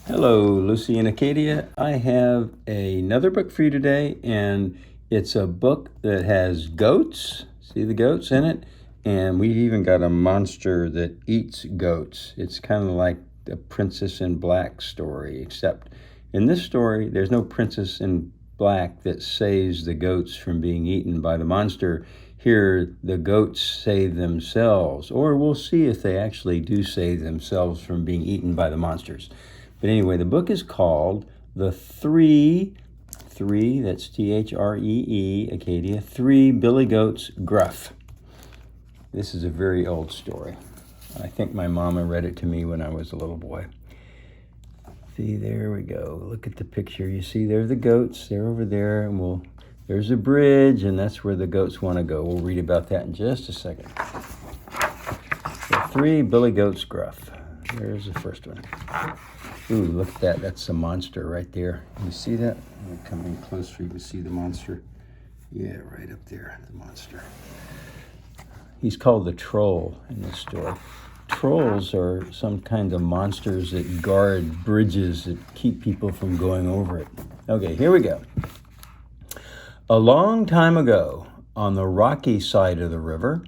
Hello, Lucy and Acadia. I have another book for you today, and it's a book that has goats. See the goats in it? And we've even got a monster that eats goats. It's kind of like the Princess in Black story, except in this story, there's no princess in black that saves the goats from being eaten by the monster. Here, the goats save themselves, or we'll see if they actually do save themselves from being eaten by the monsters. But anyway, the book is called The Three, that's Three, Acadia, Three Billy Goats Gruff. This is a very old story. I think my mama read it to me when I was a little boy. See, there we go. Look at the picture. You see, there are the goats. They're over there, and there's a bridge, and that's where the goats want to go. We'll read about that in just a second. The Three Billy Goats Gruff. There's the first one. Ooh, look at that. That's a monster right there. You see that? I'm going to come in closer. You can see the monster. Yeah, right up there, the monster. He's called the troll in this story. Trolls are some kind of monsters that guard bridges that keep people from going over it. Okay, here we go. A long time ago, on the rocky side of the river,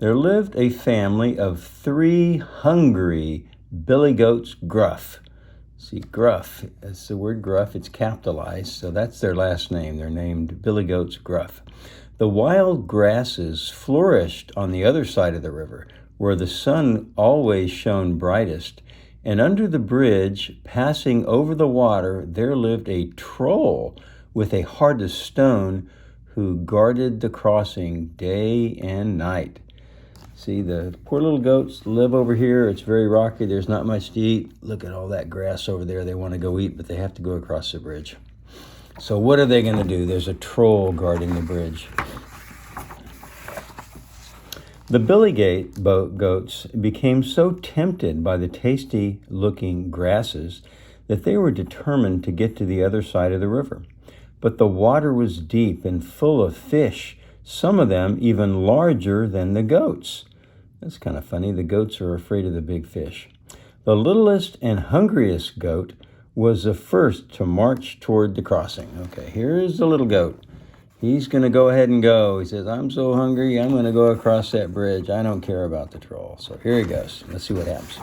there lived a family of 3 hungry billy goats Gruff. See, Gruff, that's the word gruff, it's capitalized, so that's their last name. They're named Billy Goats Gruff. The wild grasses flourished on the other side of the river, where the sun always shone brightest, and under the bridge, passing over the water, there lived a troll with a heart of stone who guarded the crossing day and night. See, the poor little goats live over here. It's very rocky. There's not much to eat. Look at all that grass over there. They want to go eat, but they have to go across the bridge. So what are they going to do? There's a troll guarding the bridge. The billy goats became so tempted by the tasty-looking grasses that they were determined to get to the other side of the river. But the water was deep and full of fish, some of them even larger than the goats. That's kind of funny. The goats are afraid of the big fish. The littlest and hungriest goat was the first to march toward the crossing. Okay, here's the little goat. He's going to go ahead and go. He says, I'm so hungry, I'm going to go across that bridge. I don't care about the troll. So here he goes. Let's see what happens.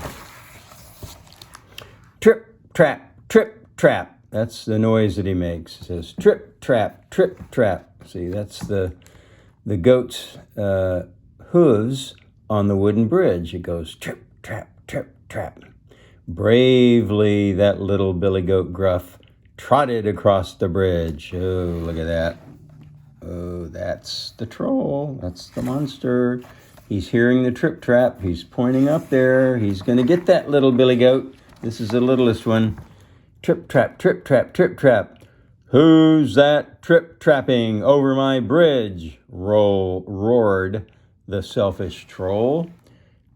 Trip, trap. That's the noise that he makes. He says, trip, trap. See, that's the goat's hooves on the wooden bridge. It goes trip, trap. Bravely, that little billy goat Gruff trotted across the bridge. Oh, look at that. Oh, that's the troll. That's the monster. He's hearing the trip trap. He's pointing up there. He's going to get that little billy goat. This is the littlest one. Trip trap. Who's that trip-trapping over my bridge? Roared the selfish troll.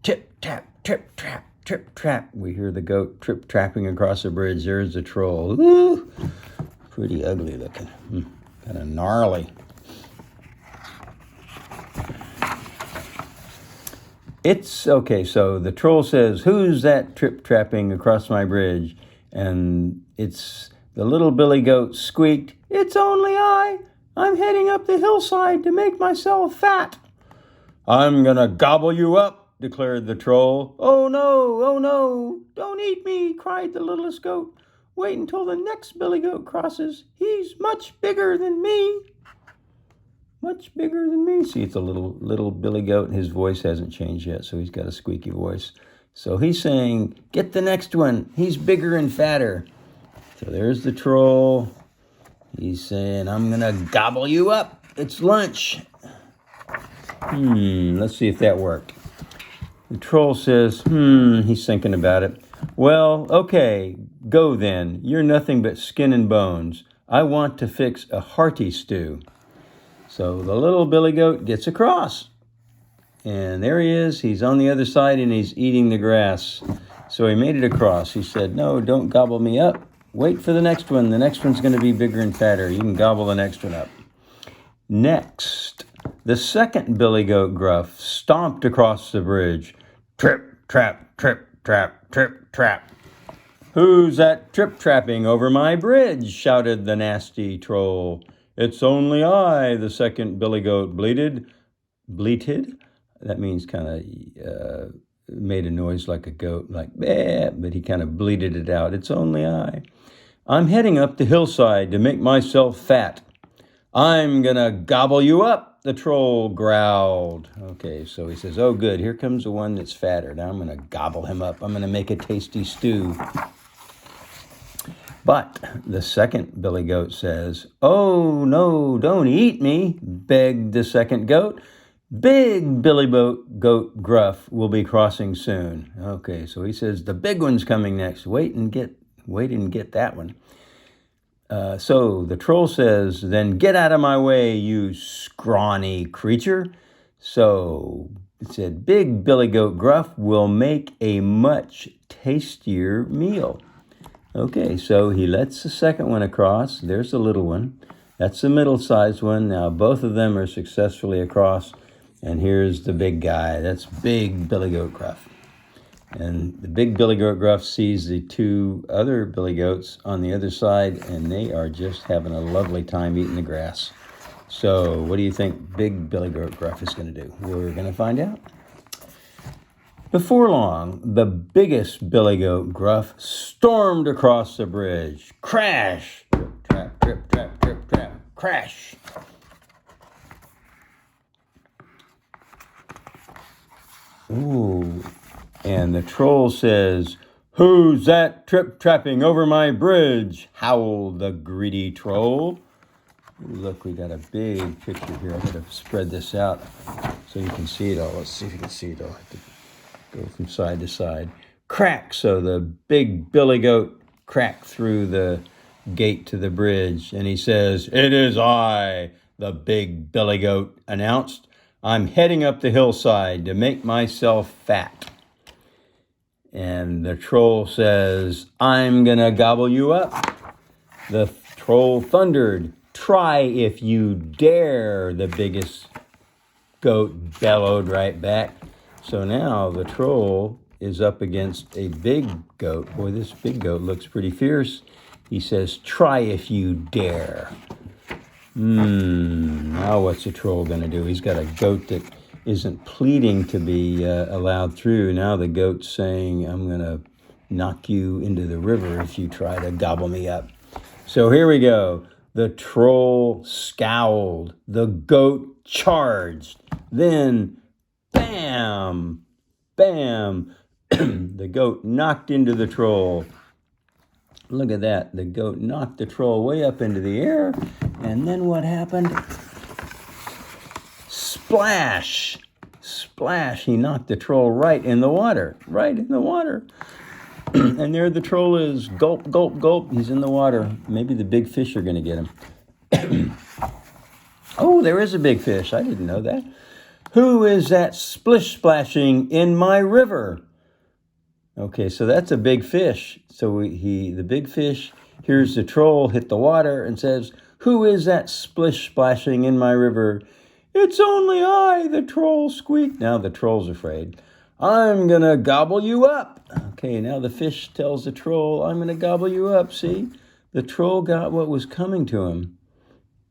Tip-tap, trip-trap. We hear the goat trip-trapping across the bridge. There's the troll. Ooh, pretty ugly looking. Kind of gnarly. It's okay, so the troll says, who's that trip-trapping across my bridge? And the little billy goat squeaked, it's only I. I'm heading up the hillside to make myself fat. I'm going to gobble you up, declared the troll. Oh no, don't eat me, cried the littlest goat. Wait until the next billy goat crosses. He's much bigger than me. See, it's a little billy goat, and his voice hasn't changed yet, so he's got a squeaky voice. So he's saying, get the next one. He's bigger and fatter. So there's the troll. He's saying, I'm going to gobble you up. It's lunch. Let's see if that worked. The troll says, he's thinking about it. Well, okay, go then. You're nothing but skin and bones. I want to fix a hearty stew. So the little billy goat gets across. And there he is. He's on the other side, and he's eating the grass. So he made it across. He said, no, don't gobble me up. Wait for the next one. The next one's going to be bigger and fatter. You can gobble the next one up. Next, the second billy goat Gruff stomped across the bridge. Trip, trap. "Who's that trip-trapping over my bridge?" shouted the nasty troll. "It's only I," the second billy goat bleated. Bleated? That means kind of made a noise like a goat, like, bah, but he kind of bleated it out. "It's only I. I'm heading up the hillside to make myself fat. I'm gonna gobble you up," the troll growled. Okay, so he says, "Oh, good, here comes the one that's fatter. Now I'm gonna gobble him up. I'm gonna make a tasty stew." But the second billy goat says, "Oh, no, don't eat me," begged the second goat. "Big billy goat Gruff will be crossing soon." Okay, so he says, "The big one's coming next. Wait and get that one." So the troll says, "Then get out of my way, you scrawny creature." So it said, "Big billy goat Gruff will make a much tastier meal." Okay, so he lets the second one across. There's the little one. That's the middle-sized one. Now both of them are successfully across. And here's the big guy. That's big billy goat Gruff. And the big billy goat Gruff sees the two other billy goats on the other side, and they are just having a lovely time eating the grass. So what do you think big billy goat Gruff is going to do? We're going to find out. Before long, the biggest billy goat Gruff stormed across the bridge. Crash! Trip, trap, trip, trap, trip, trap. Crash! Ooh. And the troll says, "Who's that trip-trapping over my bridge?" howled the greedy troll. Look, we got a big picture here. I'm going to spread this out so you can see it all. Let's see if you can see it all. I have to go from side to side. Crack! So the big billy goat cracked through the gate to the bridge, and he says, "It is I," the big billy goat announced. "I'm heading up the hillside to make myself fat." And the troll says, "I'm gonna gobble you up." The troll thundered, "Try if you dare," the biggest goat bellowed right back. So now the troll is up against a big goat. Boy, this big goat looks pretty fierce. He says, "Try if you dare." Now what's the troll going to do? He's got a goat that isn't pleading to be allowed through. Now the goat's saying, "I'm going to knock you into the river if you try to gobble me up." So here we go. The troll scowled. The goat charged. Then, bam, bam, the goat knocked into the troll. Look at that. The goat knocked the troll way up into the air. And then what happened? Splash! Splash! He knocked the troll right in the water. Right in the water. And there the troll is. Gulp, gulp, gulp. He's in the water. Maybe the big fish are going to get him. Oh, there is a big fish. I didn't know that. "Who is that splish-splashing in my river?" Okay, so that's a big fish. So the big fish hears the troll hit the water and says, "Who is that splish-splashing in my river?" "It's only I," the troll squeaked. Now the troll's afraid. "I'm going to gobble you up." Okay, now the fish tells the troll, "I'm going to gobble you up." See, the troll got what was coming to him.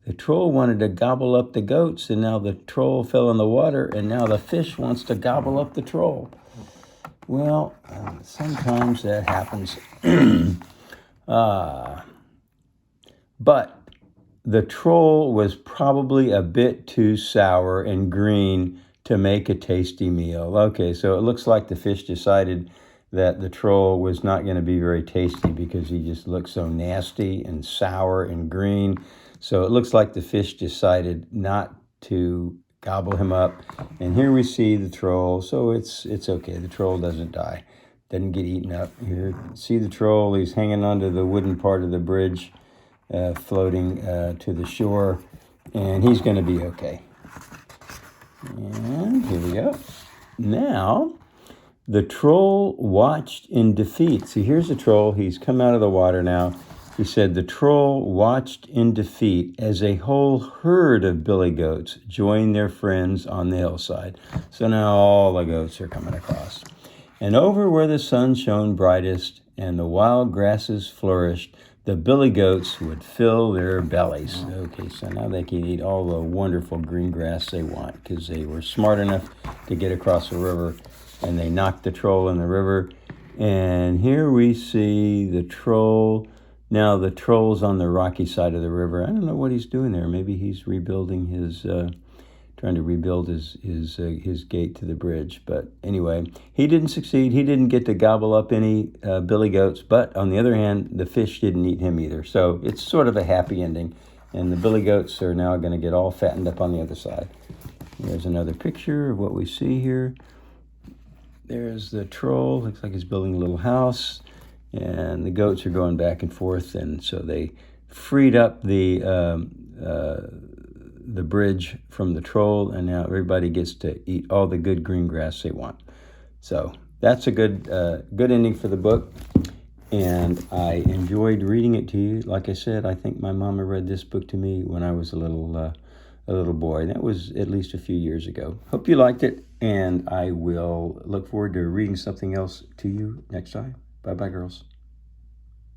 The troll wanted to gobble up the goats, and now the troll fell in the water, and now the fish wants to gobble up the troll. Well, sometimes that happens. But the troll was probably a bit too sour and green to make a tasty meal. Okay, so it looks like the fish decided that the troll was not going to be very tasty because he just looked so nasty and sour and green. So it looks like the fish decided not to gobble him up. And here we see the troll. So it's okay. The troll doesn't die. Doesn't get eaten up. Here, see the troll. He's hanging onto the wooden part of the bridge, floating to the shore. And he's going to be okay. And here we go. Now, the troll watched in defeat. See, here's the troll. He's come out of the water now. He said, "The troll watched in defeat as a whole herd of billy goats joined their friends on the hillside." So now all the goats are coming across. "And over where the sun shone brightest, and the wild grasses flourished, the billy goats would fill their bellies. Okay, so now they can eat all the wonderful green grass they want because they were smart enough to get across the river, and they knocked the troll in the river. And here we see the troll. Now the troll's on the rocky side of the river. I don't know what he's doing there. Maybe he's rebuilding his, trying to rebuild his gate to the bridge. But anyway, he didn't succeed. He didn't get to gobble up any billy goats. But on the other hand, the fish didn't eat him either. So it's sort of a happy ending. And the billy goats are now going to get all fattened up on the other side. There's another picture of what we see here. There's the troll. Looks like he's building a little house. And the goats are going back and forth. And so they freed up the bridge from the troll, and now everybody gets to eat all the good green grass they want. So that's a good ending for the book, and I enjoyed reading it to you. Like I said, I think my mama read this book to me when I was a little boy. That was at least a few years ago. Hope you liked it, and I will look forward to reading something else to you next time. Bye-bye, girls.